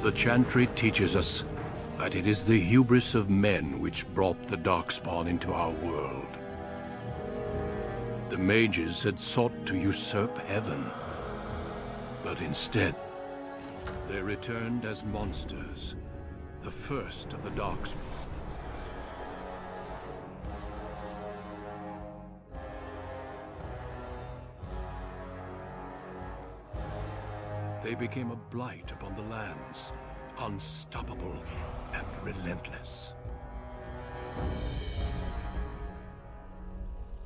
The chantry teaches us that it is the hubris of men which brought the Darkspawn into our world. The mages had sought to usurp heaven, but instead, they returned as monsters, the first of the Darkspawn. They became a blight upon the lands, unstoppable and relentless.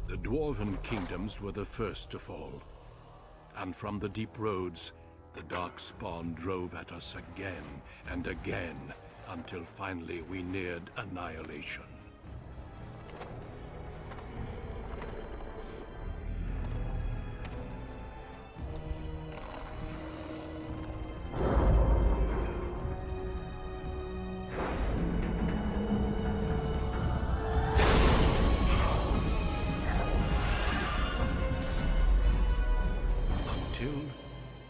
The Dwarven kingdoms were the first to fall, and from the deep roads, the Darkspawn drove at us again and again, until finally we neared annihilation.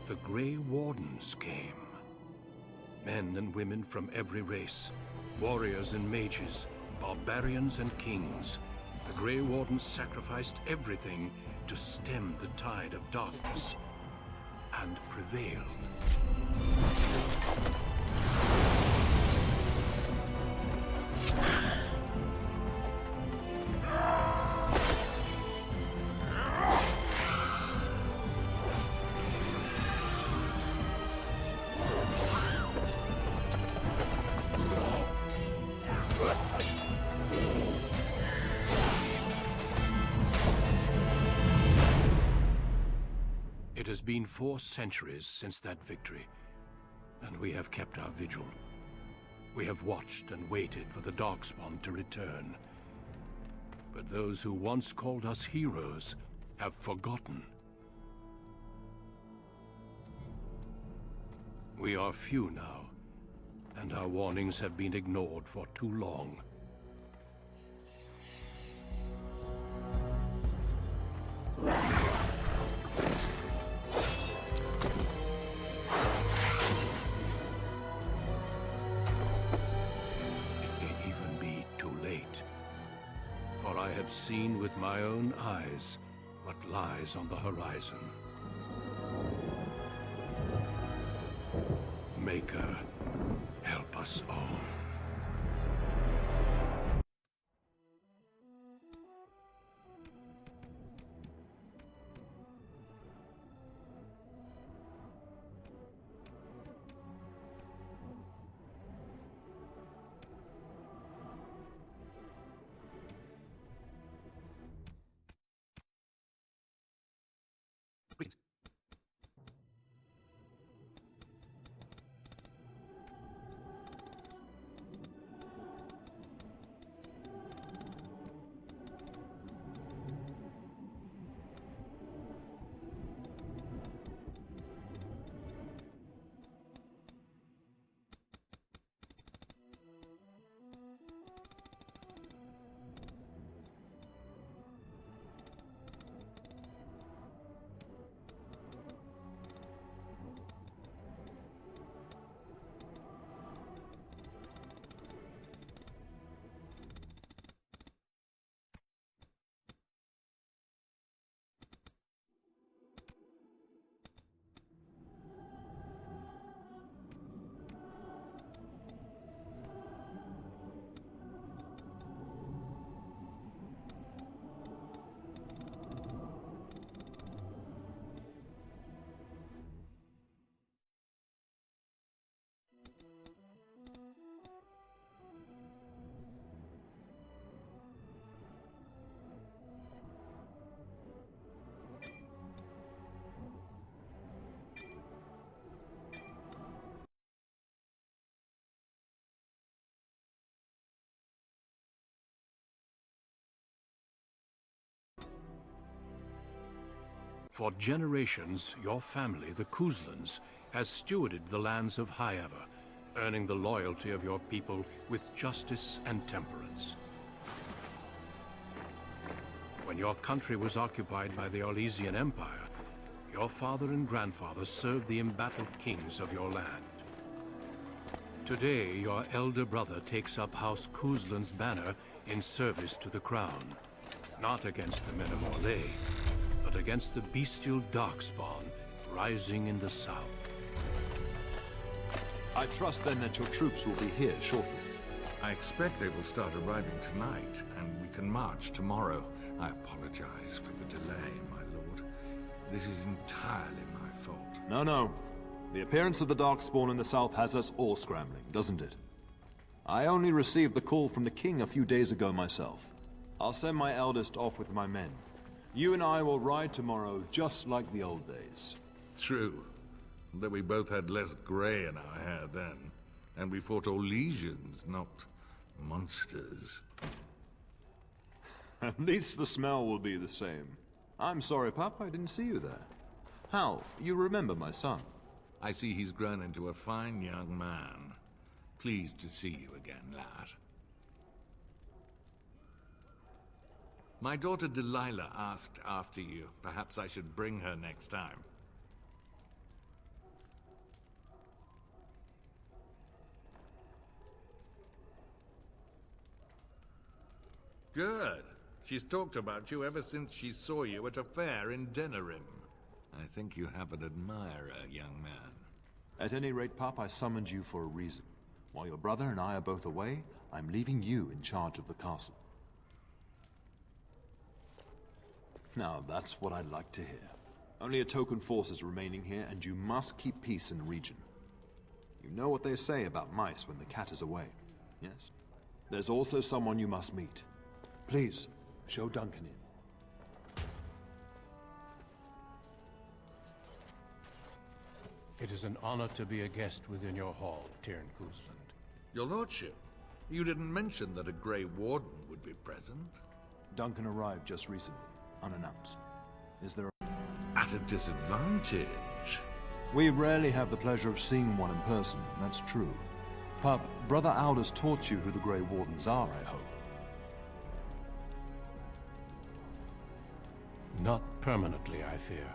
The Grey Wardens came. Men and women from every race, warriors and mages, barbarians and kings. The Grey Wardens sacrificed everything to stem the tide of darkness, and prevailed. It has been 4 centuries since that victory, and we have kept our vigil. We have watched and waited for the Darkspawn to return. But those who once called us heroes have forgotten. We are few now, and our warnings have been ignored for too long. I have seen with my own eyes what lies on the horizon. Maker, help us all. Please. For generations, your family, the Kuzlans, has stewarded the lands of Highever, earning the loyalty of your people with justice and temperance. When your country was occupied by the Orlesian Empire, your father and grandfather served the embattled kings of your land. Today, your elder brother takes up House Kuzlan's banner in service to the crown. Not against the men of Orlais, but against the bestial darkspawn rising in the south. I trust then that your troops will be here shortly. I expect they will start arriving tonight, and we can march tomorrow. I apologize for the delay, my lord. This is entirely my fault. No. The appearance of the Darkspawn in the south has us all scrambling, doesn't it? I only received the call from the king a few days ago myself. I'll send my eldest off with my men. You and I will ride tomorrow just like the old days. True. Though we both had less grey in our hair then. And we fought Orlesians, not monsters. At least the smell will be the same. I'm sorry, Pup, I didn't see you there. Hal, you remember my son? I see he's grown into a fine young man. Pleased to see you again, lad. My daughter Delilah asked after you. Perhaps I should bring her next time. Good. She's talked about you ever since she saw you at a fair in Denerim. I think you have an admirer, young man. At any rate, Pup, I summoned you for a reason. While your brother and I are both away, I'm leaving you in charge of the castle. Now, that's what I'd like to hear. Only a token force is remaining here, and you must keep peace in the region. You know what they say about mice when the cat is away, yes? There's also someone you must meet. Please, show Duncan in. It is an honor to be a guest within your hall, Tyrn Kuzland. Your lordship, you didn't mention that a Grey Warden would be present. Duncan arrived just recently, unannounced. Is there At a disadvantage. We rarely have the pleasure of seeing one in person, that's true. Pup, Brother Aldous taught you who the Grey Wardens are, I hope. Not permanently, I fear.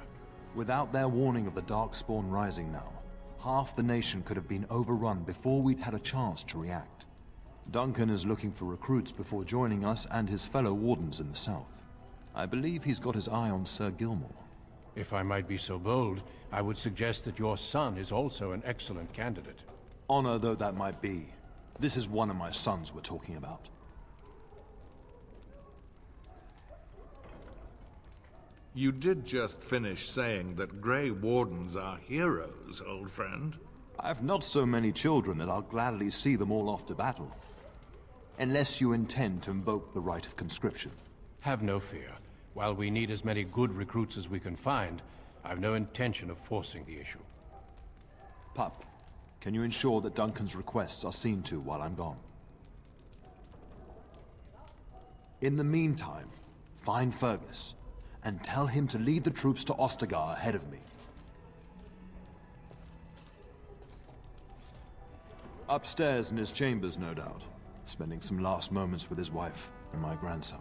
Without their warning of the Darkspawn rising now, half the nation could have been overrun before we'd had a chance to react. Duncan is looking for recruits before joining us and his fellow Wardens in the south. I believe he's got his eye on Sir Gilmore. If I might be so bold, I would suggest that your son is also an excellent candidate. Honor though that might be, this is one of my sons we're talking about. You did just finish saying that Grey Wardens are heroes, old friend. I've not so many children that I'll gladly see them all off to battle. Unless you intend to invoke the right of conscription. Have no fear. While we need as many good recruits as we can find, I've no intention of forcing the issue. Pup, can you ensure that Duncan's requests are seen to while I'm gone? In the meantime, find Fergus, and tell him to lead the troops to Ostagar ahead of me. Upstairs in his chambers, no doubt, spending some last moments with his wife and my grandson.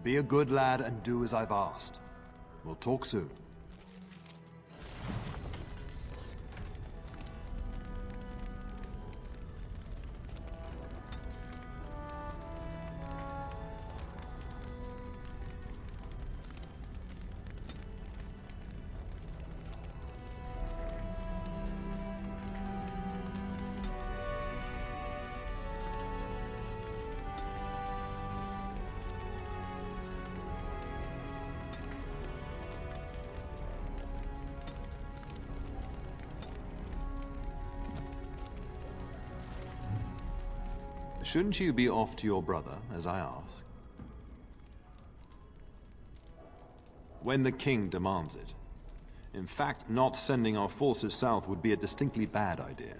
Be a good lad and do as I've asked. We'll talk soon. Shouldn't you be off to your brother, as I asked? When the king demands it. In fact, not sending our forces south would be a distinctly bad idea.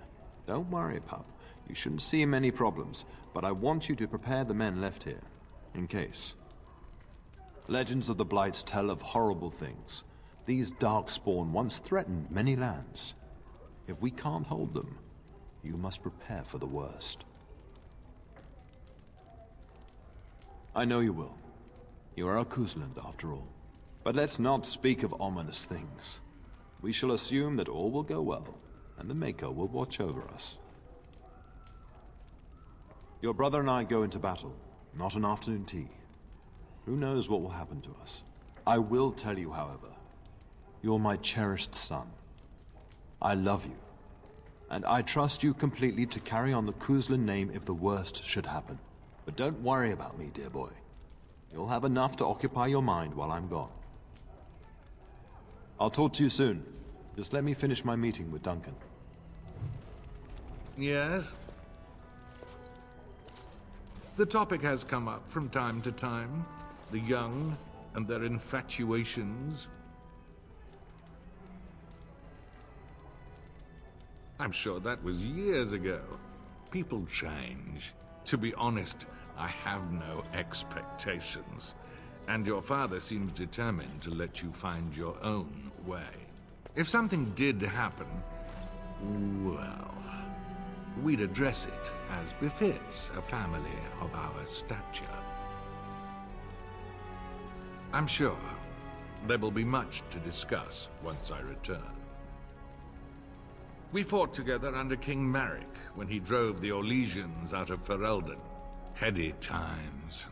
Don't worry, pup. You shouldn't see many problems, but I want you to prepare the men left here, in case. Legends of the Blights tell of horrible things. These Darkspawn once threatened many lands. If we can't hold them, you must prepare for the worst. I know you will. You are a Kuzland, after all. But let's not speak of ominous things. We shall assume that all will go well, and the Maker will watch over us. Your brother and I go into battle, not an afternoon tea. Who knows what will happen to us? I will tell you, however, you're my cherished son. I love you, and I trust you completely to carry on the Kuzlin name if the worst should happen. But don't worry about me, dear boy. You'll have enough to occupy your mind while I'm gone. I'll talk to you soon. Just let me finish my meeting with Duncan. Yes? The topic has come up from time to time. The young and their infatuations. I'm sure that was years ago. People change. To be honest, I have no expectations. And your father seems determined to let you find your own way. If something did happen, well, we'd address it as befits a family of our stature. I'm sure there will be much to discuss once I return. We fought together under King Maric when he drove the Orlesians out of Ferelden. Heady times.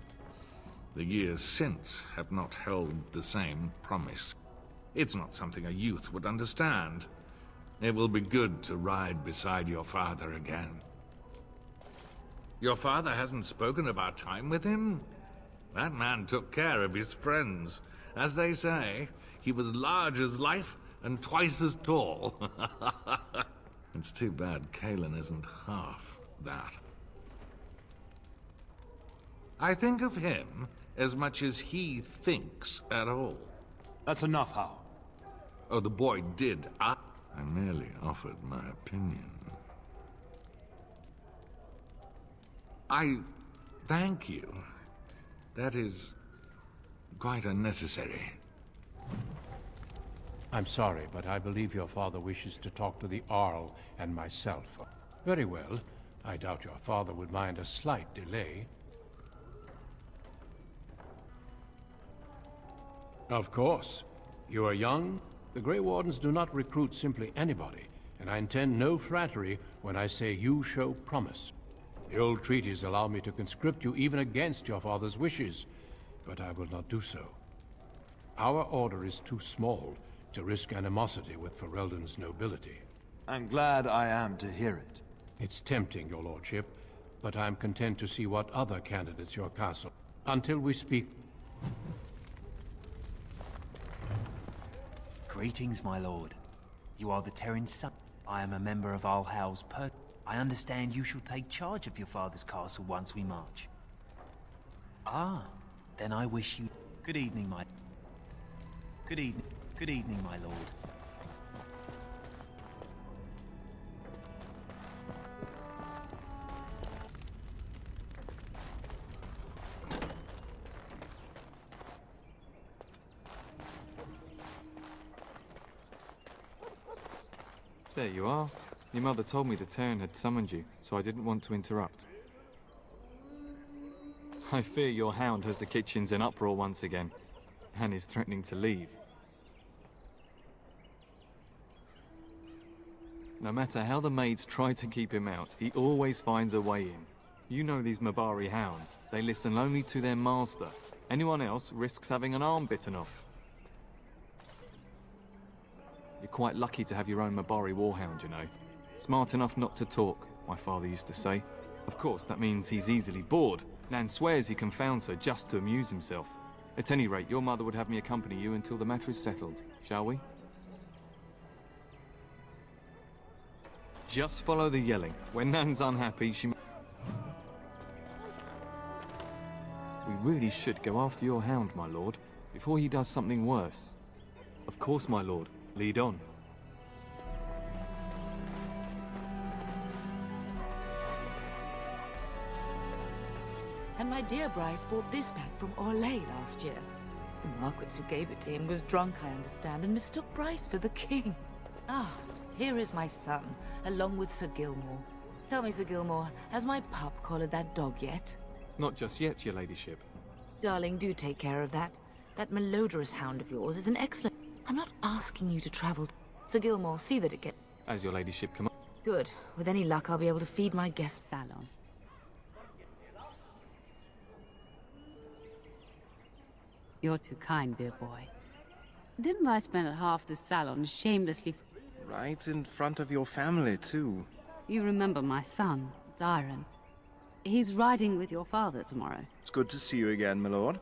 The years since have not held the same promise. It's not something a youth would understand. It will be good to ride beside your father again. Your father hasn't spoken of our time with him? That man took care of his friends. As they say, he was large as life and twice as tall. It's too bad Kalen isn't half that. I think of him as much as he thinks at all. That's enough, Hal. Oh, the boy did. I merely offered my opinion. I thank you. That is quite unnecessary. I'm sorry, but I believe your father wishes to talk to the Arl and myself. Very well. I doubt your father would mind a slight delay. Of course. You are young. The Grey Wardens do not recruit simply anybody, and I intend no flattery when I say you show promise. The old treaties allow me to conscript you even against your father's wishes, but I will not do so. Our order is too small to risk animosity with Ferelden's nobility. I'm glad I am to hear it. It's tempting, your lordship, but I'm content to see what other candidates your castle. Until we speak... Greetings, my lord. You are the Terran's son. I am a member of Alhal's I understand you shall take charge of your father's castle once we march. Ah, then I wish you... Good evening, my... Good evening, my lord. There you are. Your mother told me the Terran had summoned you, so I didn't want to interrupt. I fear your hound has the kitchens in uproar once again, and is threatening to leave. No matter how the maids try to keep him out, he always finds a way in. You know these Mabari hounds. They listen only to their master. Anyone else risks having an arm bitten off. You're quite lucky to have your own Mabari warhound, you know. Smart enough not to talk, my father used to say. Of course, that means he's easily bored. Nan swears he confounds her just to amuse himself. At any rate, your mother would have me accompany you until the matter is settled, shall we? Just follow the yelling. When Nan's unhappy, she... We really should go after your hound, my lord, before he does something worse. Of course, my lord. Lead on. And my dear Bryce bought this back from Orlais last year. The Marquis who gave it to him was drunk, I understand, and mistook Bryce for the king. Ah, here is my son, along with Sir Gilmore. Tell me, Sir Gilmore, has my pup collared that dog yet? Not just yet, your ladyship. Darling, do take care of that. That malodorous hound of yours is an excellent... I'm not asking you to travel. Sir Gilmore, see that it gets... As your ladyship commands. Good. With any luck, I'll be able to feed my guest salon. You're too kind, dear boy. Didn't I spend half the salon shamelessly... Right in front of your family, too. You remember my son, Dyron. He's riding with your father tomorrow. It's good to see you again, my lord.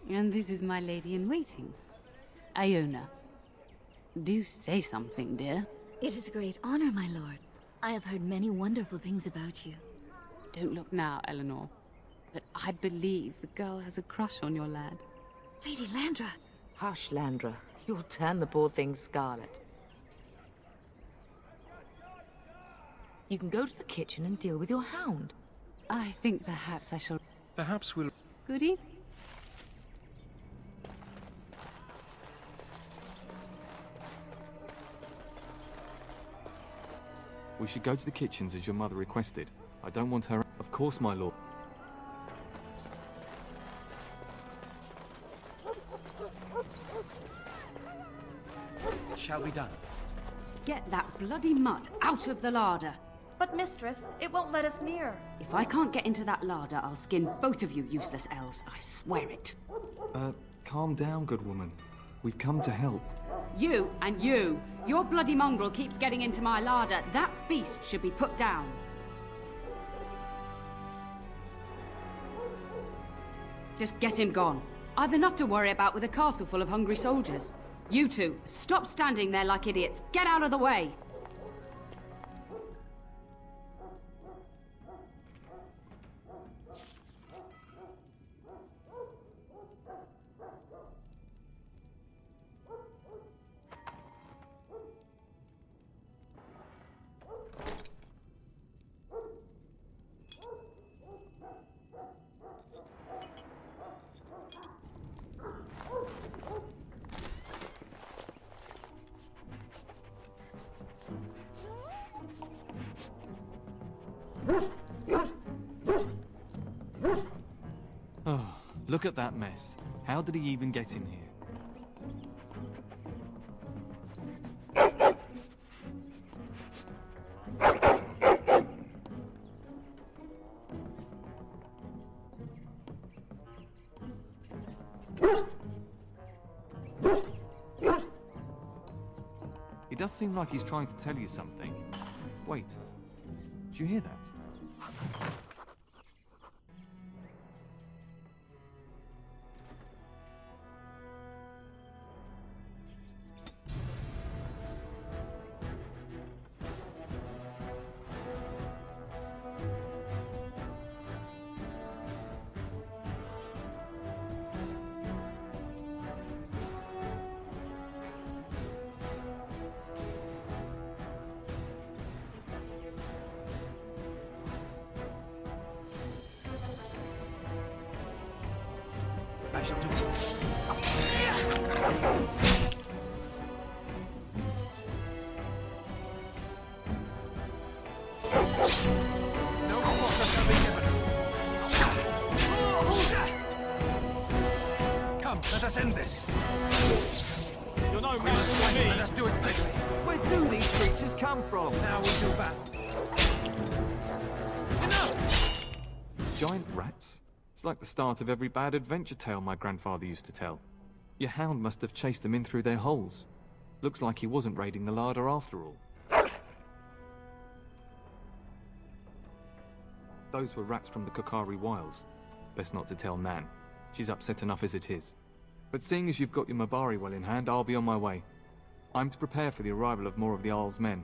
And this is my lady-in-waiting, Iona. Do say something, dear. It is a great honor, my lord. I have heard many wonderful things about you. Don't look now, Eleanor. But I believe the girl has a crush on your lad. Lady Landra. Hush, Landra. You'll turn the poor thing scarlet. You can go to the kitchen and deal with your hound. I think perhaps I shall... Perhaps we'll... Good evening. We should go to the kitchens as your mother requested. I don't want her... Of course, my lord. It shall be done. Get that bloody mutt out of the larder. But mistress, it won't let us near. If I can't get into that larder, I'll skin both of you useless elves. I swear it. Calm down, good woman. We've come to help. You and you. Your bloody mongrel keeps getting into my larder. That beast should be put down. Just get him gone. I've enough to worry about with a castle full of hungry soldiers. You two, stop standing there like idiots. Get out of the way. Oh, look at that mess. How did he even get in here? It does seem like he's trying to tell you something. Wait, did you hear that? I shall do it. No quarter shall be given. Come, let us end this. You're no We must fight. Let us do it quickly. Where do these creatures come from? Now we do battle. Enough! Giant rats? It's like the start of every bad adventure tale my grandfather used to tell. Your hound must have chased them in through their holes. Looks like he wasn't raiding the larder after all. Those were rats from the Kokari Wilds. Best not to tell Nan. She's upset enough as it is. But seeing as you've got your Mabari well in hand, I'll be on my way. I'm to prepare for the arrival of more of the Isle's men.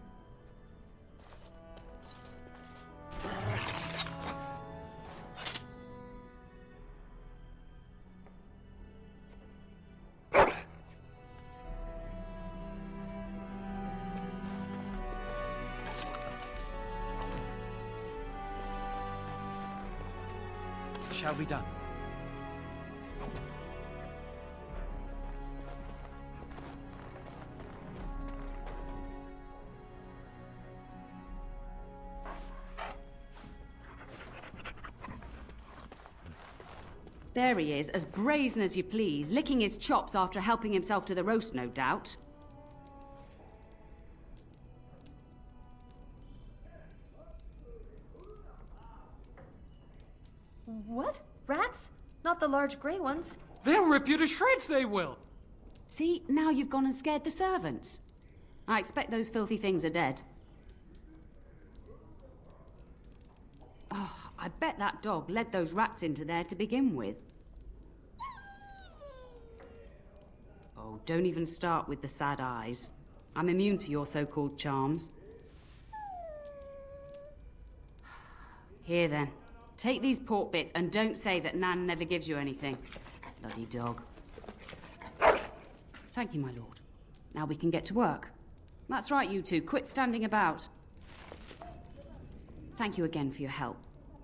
Shall be done. There he is, as brazen as you please, licking his chops after helping himself to the roast, no doubt. What? Rats? Not the large grey ones. They'll rip you to shreds, they will! See, now you've gone and scared the servants. I expect those filthy things are dead. Oh, I bet that dog led those rats into there to begin with. Oh, don't even start with the sad eyes. I'm immune to your so-called charms. Here then, take these pork bits and don't say that Nan never gives you anything. Bloody dog. Thank you, my lord. Now we can get to work. That's right, you two. Quit standing about. Thank you again for your help.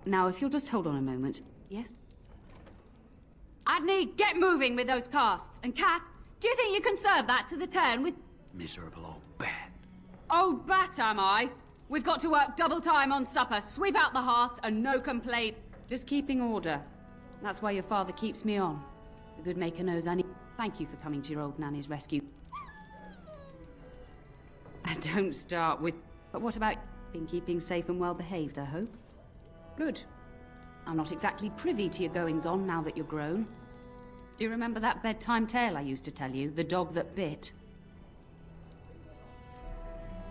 Now, if you'll just hold on a moment. Yes? Adney, get moving with those casts. And Kath, do you think you can serve that to the turn with... Miserable old bat. Old bat, am I? We've got to work double time on supper, sweep out the hearths, and no complaint. Just keeping order. That's why your father keeps me on. The good maker knows I need... Thank you for coming to your old nanny's rescue. And don't start with... But what about... Been keeping safe and well behaved, I hope? Good. I'm not exactly privy to your goings-on now that you're grown. Do you remember that bedtime tale I used to tell you? The dog that bit?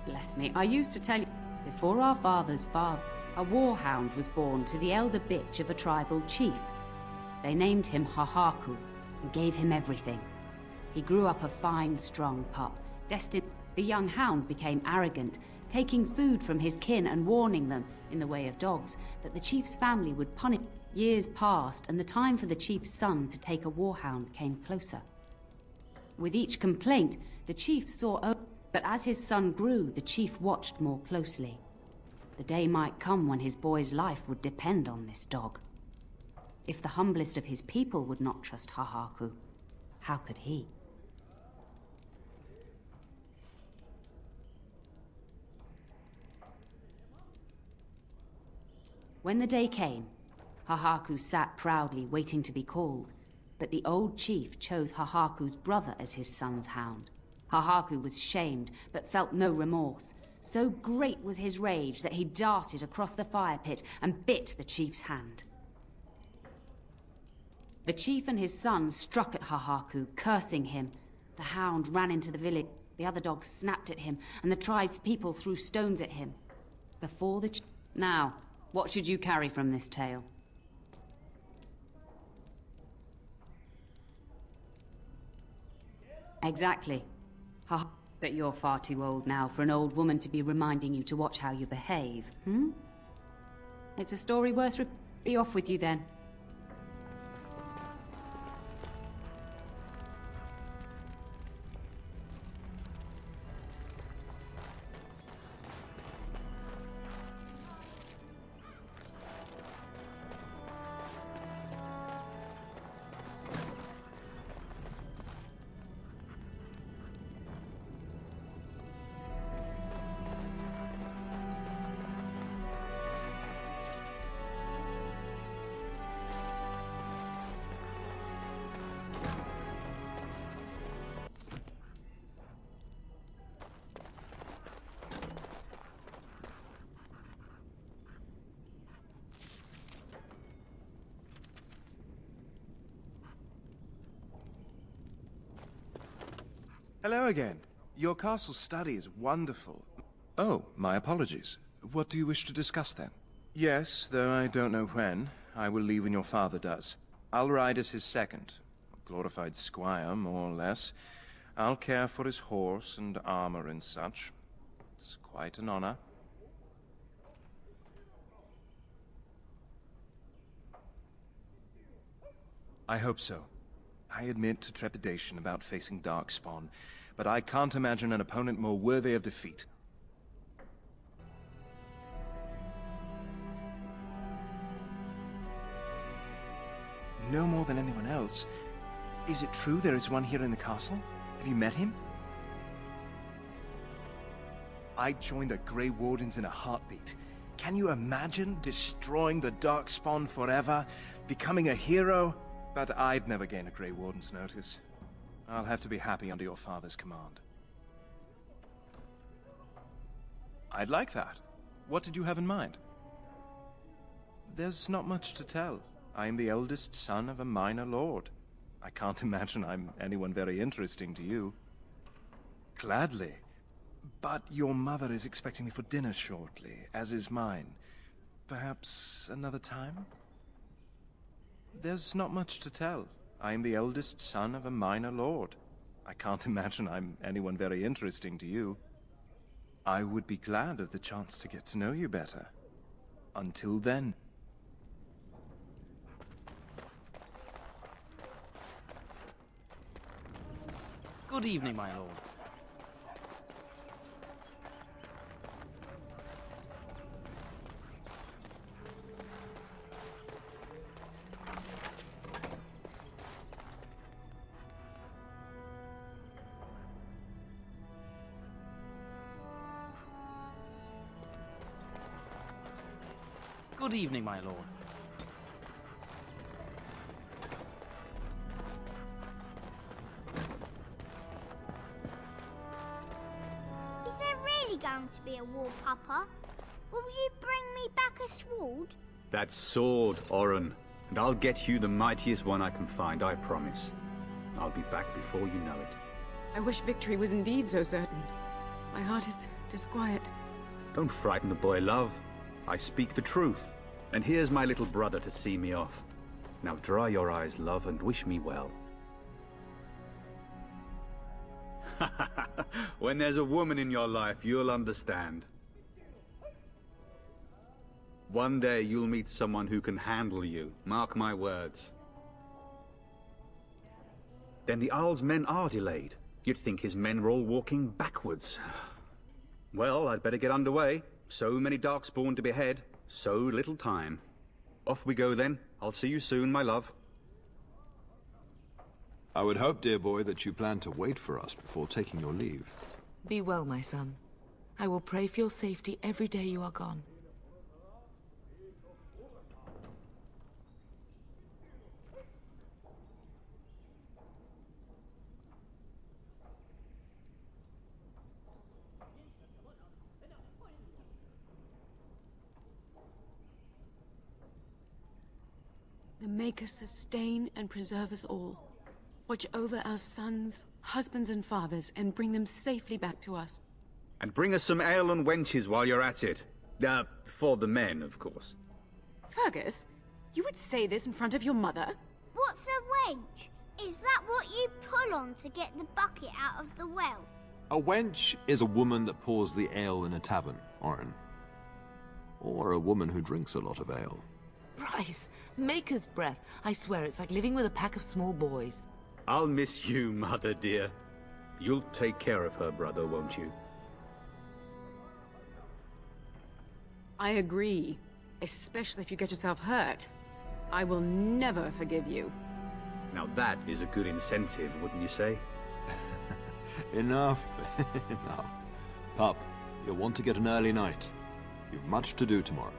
Bless me, I used to tell you... Before our father's father, a warhound was born to the elder bitch of a tribal chief. They named him Hahaku and gave him everything. He grew up a fine, strong pup, destined... The young hound became arrogant, taking food from his kin and warning them, in the way of dogs, that the chief's family would punish. Years passed, and the time for the chief's son to take a warhound came closer. With each complaint, the chief saw... But as his son grew, the chief watched more closely. The day might come when his boy's life would depend on this dog. If the humblest of his people would not trust Hahaku, how could he? When the day came, Hahaku sat proudly waiting to be called, but the old chief chose Hahaku's brother as his son's hound. Hahaku was shamed, but felt no remorse. So great was his rage that he darted across the fire pit and bit the chief's hand. The chief and his son struck at Hahaku, cursing him. The hound ran into the village. The other dogs snapped at him, and the tribe's people threw stones at him. Before the Now, what should you carry from this tale? Exactly. Ha! But you're far too old now for an old woman to be reminding you to watch how you behave, hmm? It's a story worth Be off with you then. Hello again. Your castle study is wonderful. Oh, my apologies. What do you wish to discuss then? Yes, though I don't know when. I will leave when your father does. I'll ride as his second. A glorified squire, more or less. I'll care for his horse and armor and such. It's quite an honor. I hope so. I admit to trepidation about facing Darkspawn, but I can't imagine an opponent more worthy of defeat. No more than anyone else. Is it true there is one here in the castle? Have you met him? I'd join the Grey Wardens in a heartbeat. Can you imagine destroying the Darkspawn forever? Becoming a hero? But I'd never gain a Grey Warden's notice. I'll have to be happy under your father's command. I'd like that. What did you have in mind? There's not much to tell. I am the eldest son of a minor lord. I can't imagine I'm anyone very interesting to you. Gladly. But your mother is expecting me for dinner shortly, as is mine. Perhaps another time? There's not much to tell. I am the eldest son of a minor lord. I can't imagine I'm anyone very interesting to you. I would be glad of the chance to get to know you better. Until then. Good evening, my lord. Good evening, my lord. Is there really going to be a war, Papa? Will you bring me back a sword? That sword, Oren. And I'll get you the mightiest one I can find, I promise. I'll be back before you know it. I wish victory was indeed so certain. My heart is disquiet. Don't frighten the boy, love. I speak the truth. And here's my little brother to see me off. Now dry your eyes, love, and wish me well. When there's a woman in your life, you'll understand. One day you'll meet someone who can handle you, mark my words. Then the Owl's men are delayed. You'd think his men were all walking backwards. Well, I'd better get underway. So many Darkspawn to behead, so little time. Off we go then. I'll see you soon, my love. I would hope, dear boy, that you plan to wait for us before taking your leave. Be well, my son. I will pray for your safety every day you are gone. The Maker sustain and preserve us all. Watch over our sons, husbands and fathers, and bring them safely back to us. And bring us some ale and wenches while you're at it. For the men, of course. Fergus, you would say this in front of your mother? What's a wench? Is that what you pull on to get the bucket out of the well? A wench is a woman that pours the ale in a tavern, Oren. Or a woman who drinks a lot of ale. Bryce, Maker's breath. I swear it's like living with a pack of small boys. I'll miss you, mother dear. You'll take care of her, brother, won't you? I agree. Especially if you get yourself hurt. I will never forgive you. Now that is a good incentive, wouldn't you say? Enough, enough. Pup, you'll want to get an early night. You've much to do tomorrow.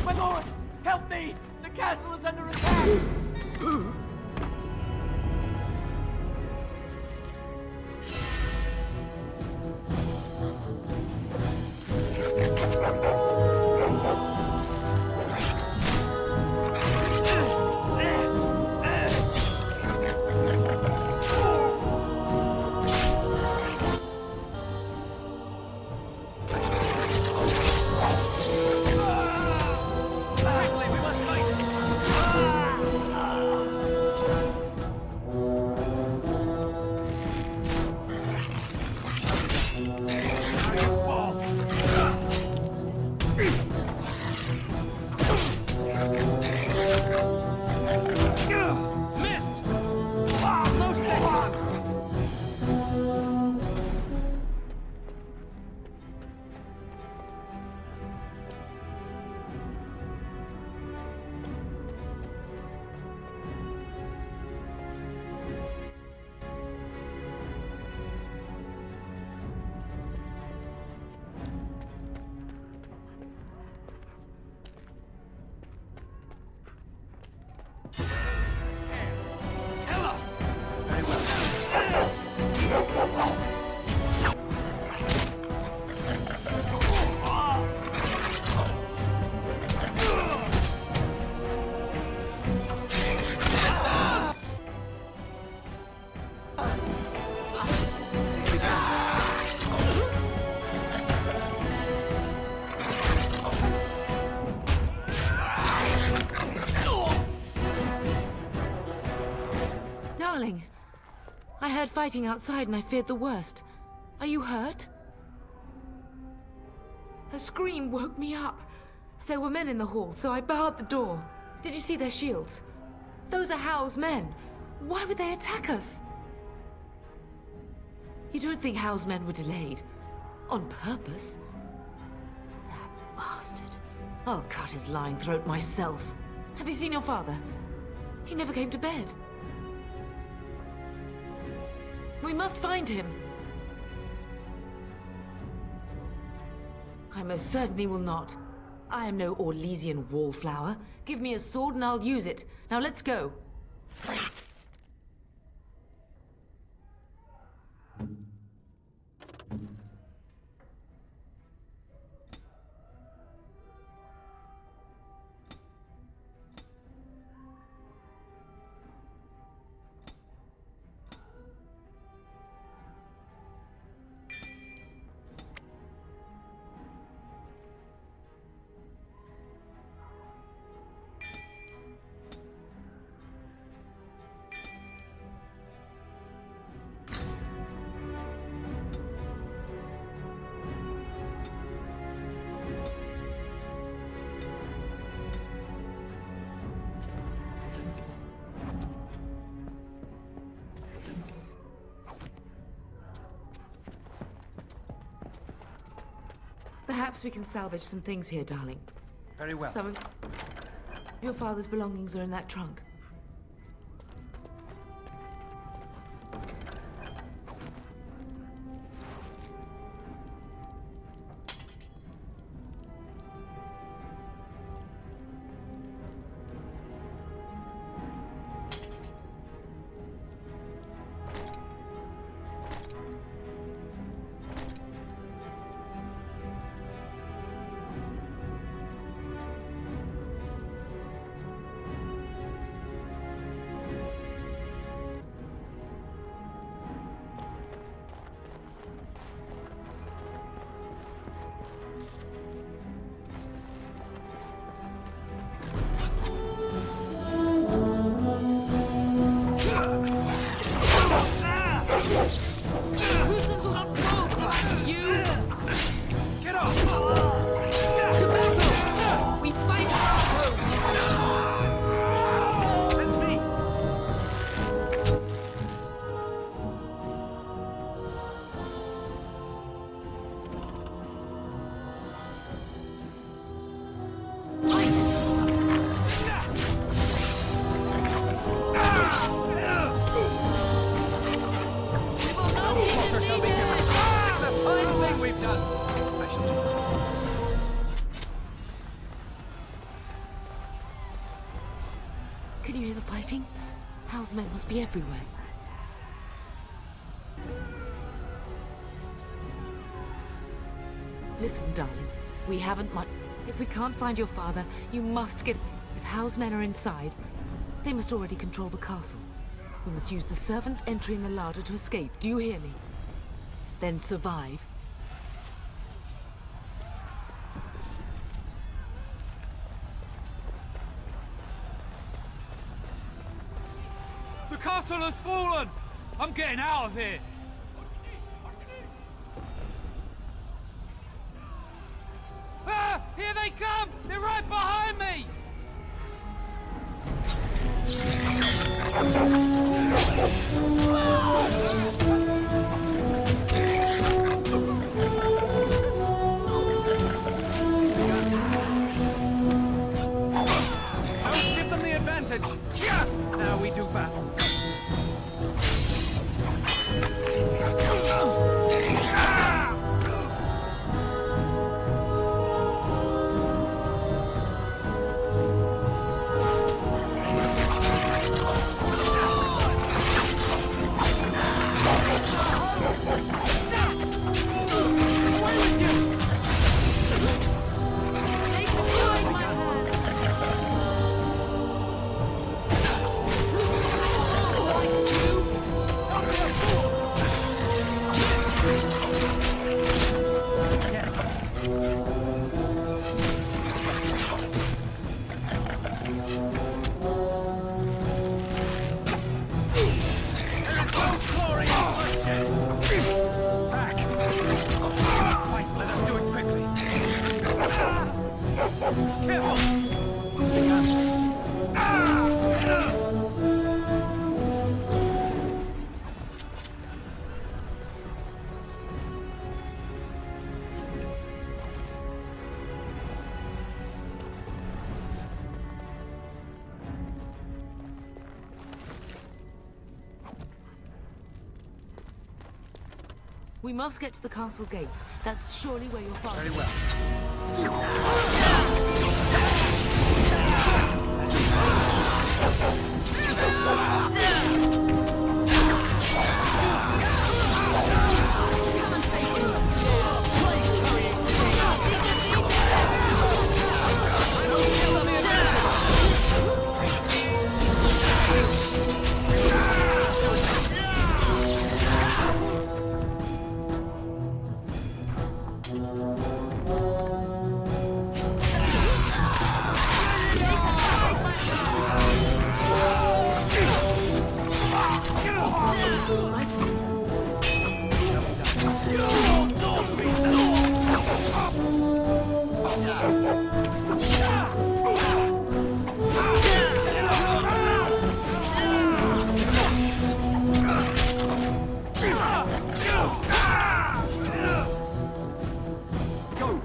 My lord! Help me! The castle is under attack! Tell us! Very well. Darling, I heard fighting outside and I feared the worst. Are you hurt? A scream woke me up. There were men in the hall, so I barred the door. Did you see their shields? Those are Howe's men. Why would they attack us? You don't think Howe's men were delayed? On purpose? That bastard. I'll cut his lying throat myself. Have you seen your father? He never came to bed. We must find him. I most certainly will not. I am no Orlesian wallflower. Give me a sword and I'll use it. Now let's go. Perhaps we can salvage some things here, darling. Very well. Some of your father's belongings are in that trunk. Can you hear the fighting? Hal's men must be everywhere. Listen, darling. We haven't much... If we can't find your father, you must get... If Hal's men are inside, they must already control the castle. We must use the servants' entry in the larder to escape. Do you hear me? Then survive. The castle has fallen! I'm getting out of here! Ah! Here they come! They're right behind me! Don't give them the advantage! Yeah! Now we do battle. We must get to the castle gates. That's surely where your father... Very well.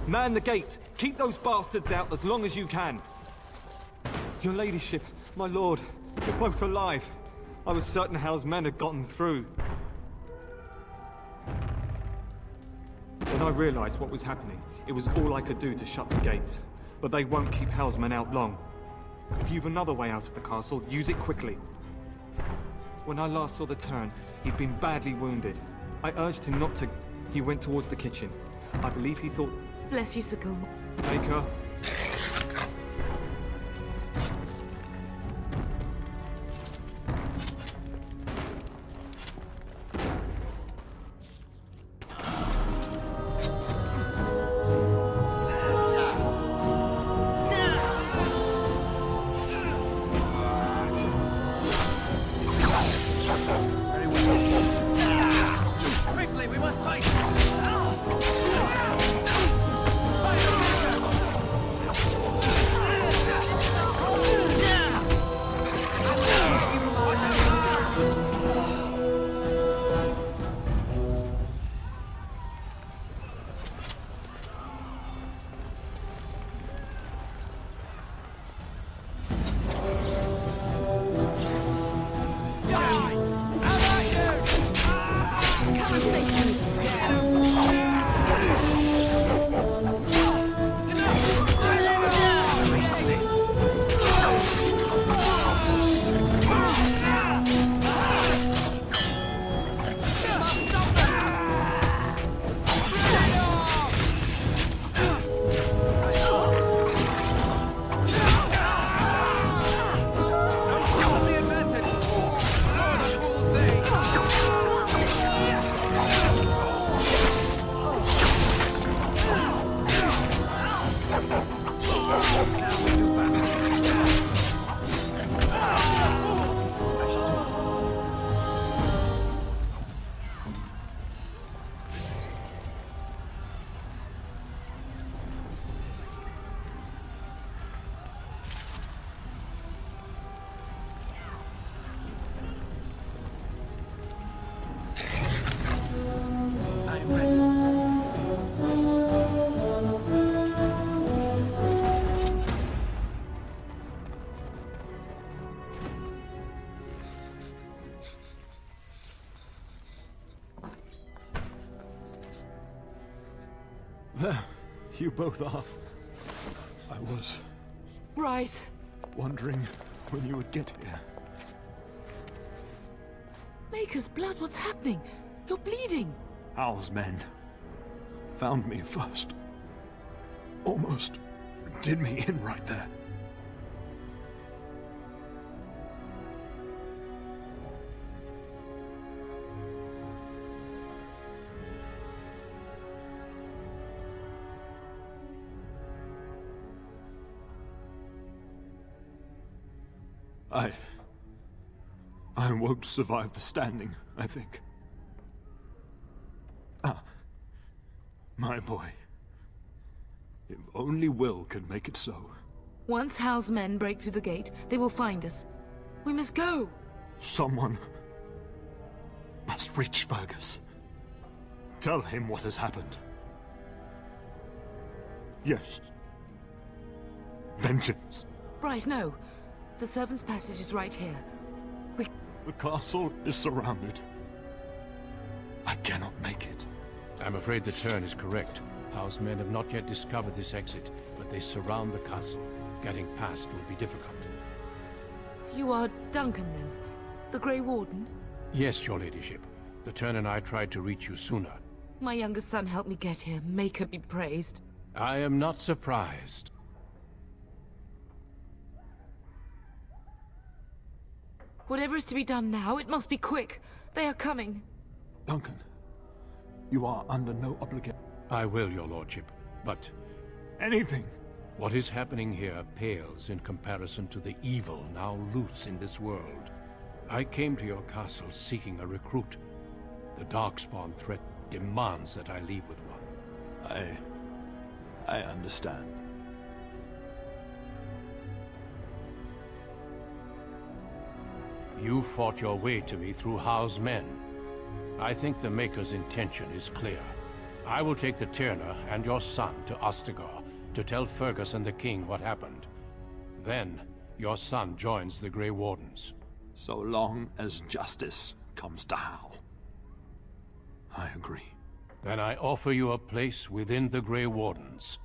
Man the gate! Keep those bastards out as long as you can! Your ladyship, my lord, you're both alive. I was certain Hal's men had gotten through. When I realized what was happening, it was all I could do to shut the gates. But they won't keep Hal's men out long. If you've another way out of the castle, use it quickly. When I last saw the Terran, he'd been badly wounded. I urged him not to... He went towards the kitchen. I believe he thought... Bless you, Sir Gilmore. Baker. Quickly, we must fight! There, you both are. I was... Bryce! wondering when you would get here. Maker's blood, what's happening? You're bleeding! Hal's men found me first. Almost did me in right there. I won't survive the standing, I think. Ah, my boy. If only Will could make it so. Once Hal's men break through the gate, they will find us. We must go! Someone must reach Fergus. Tell him what has happened. Yes. Vengeance. Bryce, no. The servants' passage is right here. The castle is surrounded. I cannot make it. I'm afraid the turn is correct. House men have not yet discovered this exit, but they surround the castle. Getting past will be difficult. You are Duncan, then? The Grey Warden? Yes, your ladyship. The turn and I tried to reach you sooner. My younger son helped me get here. Make her be praised. I am not surprised. Whatever is to be done now, it must be quick. They are coming. Duncan, you are under no obligation. I will, your lordship, but... Anything! What is happening here pales in comparison to the evil now loose in this world. I came to your castle seeking a recruit. The Darkspawn threat demands that I leave with one. I understand. You fought your way to me through Howe's men. I think the Maker's intention is clear. I will take the Tyrna and your son to Ostagar to tell Fergus and the king what happened. Then, your son joins the Grey Wardens. So long as justice comes to Howe. I agree. Then I offer you a place within the Grey Wardens.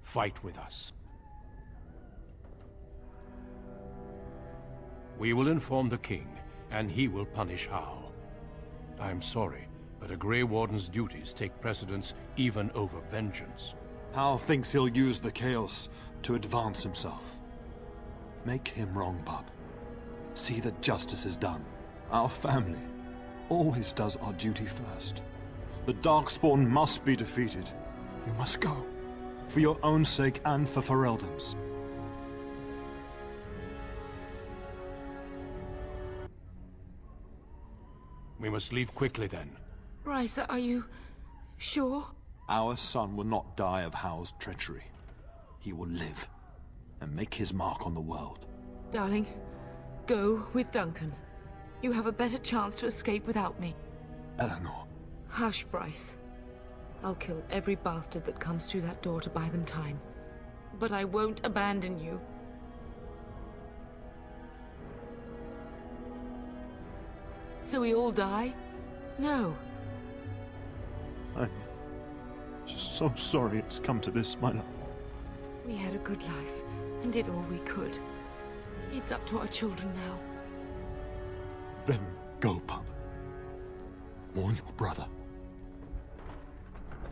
Fight with us. We will inform the king, and he will punish Howe. I'm sorry, but a Grey Warden's duties take precedence even over vengeance. Howe thinks he'll use the chaos to advance himself. Make him wrong, bub. See that justice is done. Our family always does our duty first. The Darkspawn must be defeated. You must go. For your own sake and for Ferelden's. We must leave quickly then. Bryce, are you sure? Our son will not die of Howe's treachery. He will live and make his mark on the world. Darling, go with Duncan. You have a better chance to escape without me. Eleanor. Hush, Bryce. I'll kill every bastard that comes through that door to buy them time. But I won't abandon you. So we all die? No. I'm just so sorry it's come to this, my love. We had a good life, and did all we could. It's up to our children now. Then go, pup. Warn your brother.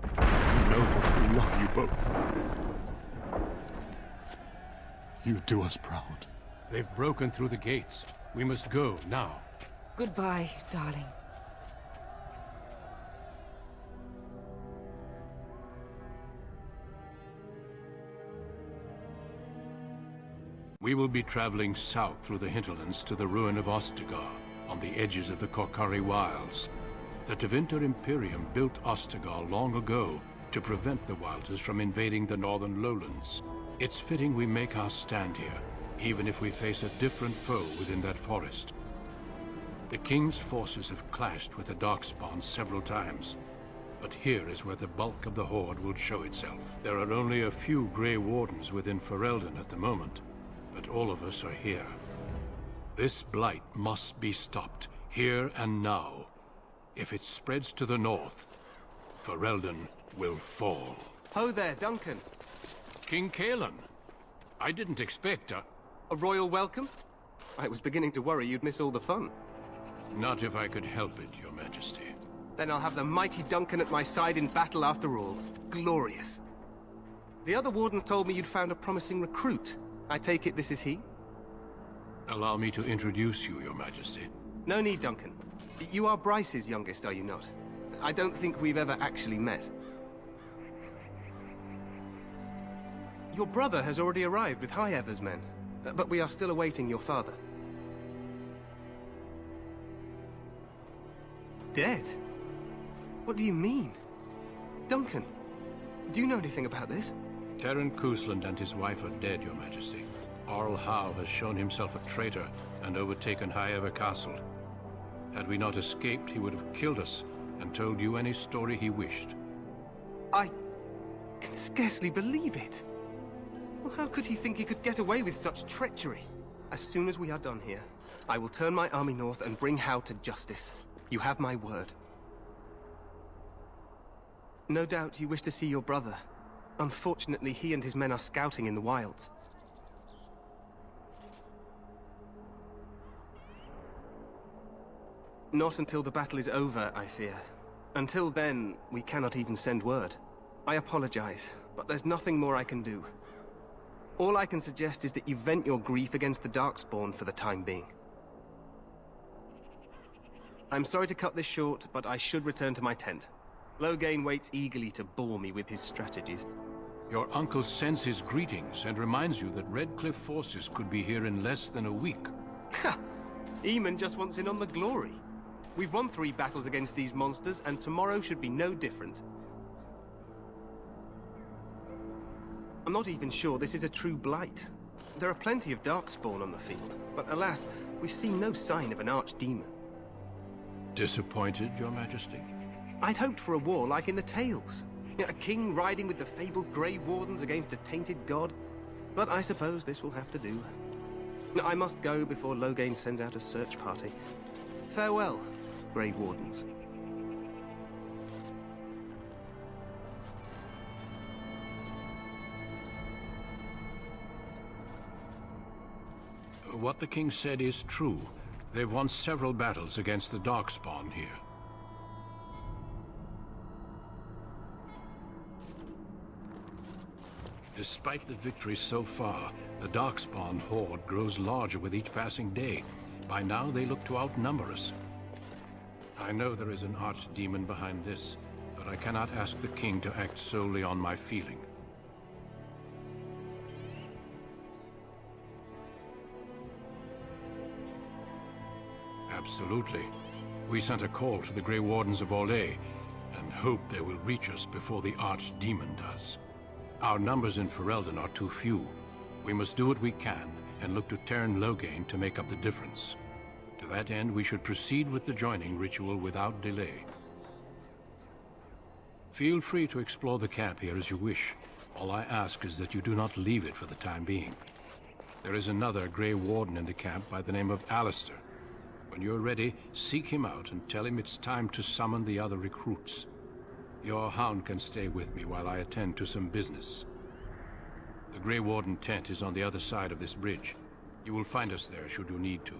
You know that we love you both. You do us proud. They've broken through the gates. We must go now. Goodbye, darling. We will be traveling south through the hinterlands to the ruin of Ostagar, on the edges of the Korkari Wilds. The Tevinter Imperium built Ostagar long ago to prevent the Wilders from invading the northern lowlands. It's fitting we make our stand here, even if we face a different foe within that forest. The King's forces have clashed with the Darkspawn several times, but here is where the bulk of the Horde will show itself. There are only a few Grey Wardens within Ferelden at the moment, but all of us are here. This blight must be stopped, here and now. If it spreads to the north, Ferelden will fall. Ho there, Duncan. King Kaelan. I didn't expect a royal welcome? I was beginning to worry you'd miss all the fun. Not if I could help it, Your Majesty. Then I'll have the mighty Duncan at my side in battle after all. Glorious. The other wardens told me you'd found a promising recruit. I take it this is he? Allow me to introduce you, Your Majesty. No need, Duncan. You are Bryce's youngest, are you not? I don't think we've ever actually met. Your brother has already arrived with High Ever's men, but we are still awaiting your father. Dead? What do you mean? Duncan, do you know anything about this? Terran Cousland and his wife are dead, Your Majesty. Arl Howe has shown himself a traitor and overtaken High Ever Castle. Had we not escaped, he would have killed us and told you any story he wished. I can scarcely believe it. Well, how could he think he could get away with such treachery? As soon as we are done here, I will turn my army north and bring Howe to justice. You have my word. No doubt you wish to see your brother. Unfortunately, he and his men are scouting in the wilds. Not until the battle is over, I fear. Until then, we cannot even send word. I apologize, but there's nothing more I can do. All I can suggest is that you vent your grief against the Darkspawn for the time being. I'm sorry to cut this short, but I should return to my tent. Loghain waits eagerly to bore me with his strategies. Your uncle sends his greetings and reminds you that Redcliffe forces could be here in less than a week. Ha! Eamon just wants in on the glory. We've won 3 battles against these monsters, and tomorrow should be no different. I'm not even sure this is a true blight. There are plenty of Darkspawn on the field, but alas, we've seen no sign of an archdemon. Disappointed, Your Majesty? I'd hoped for a war like in the tales. A king riding with the fabled Grey Wardens against a tainted god. But I suppose this will have to do. I must go before Loghain sends out a search party. Farewell, Grey Wardens. What the king said is true. They've won several battles against the Darkspawn here. Despite the victories so far, the Darkspawn horde grows larger with each passing day. By now, they look to outnumber us. I know there is an archdemon behind this, but I cannot ask the king to act solely on my feeling. Absolutely. We sent a call to the Grey Wardens of Orlais, and hope they will reach us before the archdemon does. Our numbers in Ferelden are too few. We must do what we can, and look to Teyrn Loghain to make up the difference. To that end, we should proceed with the joining ritual without delay. Feel free to explore the camp here as you wish. All I ask is that you do not leave it for the time being. There is another Grey Warden in the camp by the name of Alistair. When you're ready, seek him out and tell him it's time to summon the other recruits. Your hound can stay with me while I attend to some business. The Grey Warden tent is on the other side of this bridge. You will find us there should you need to.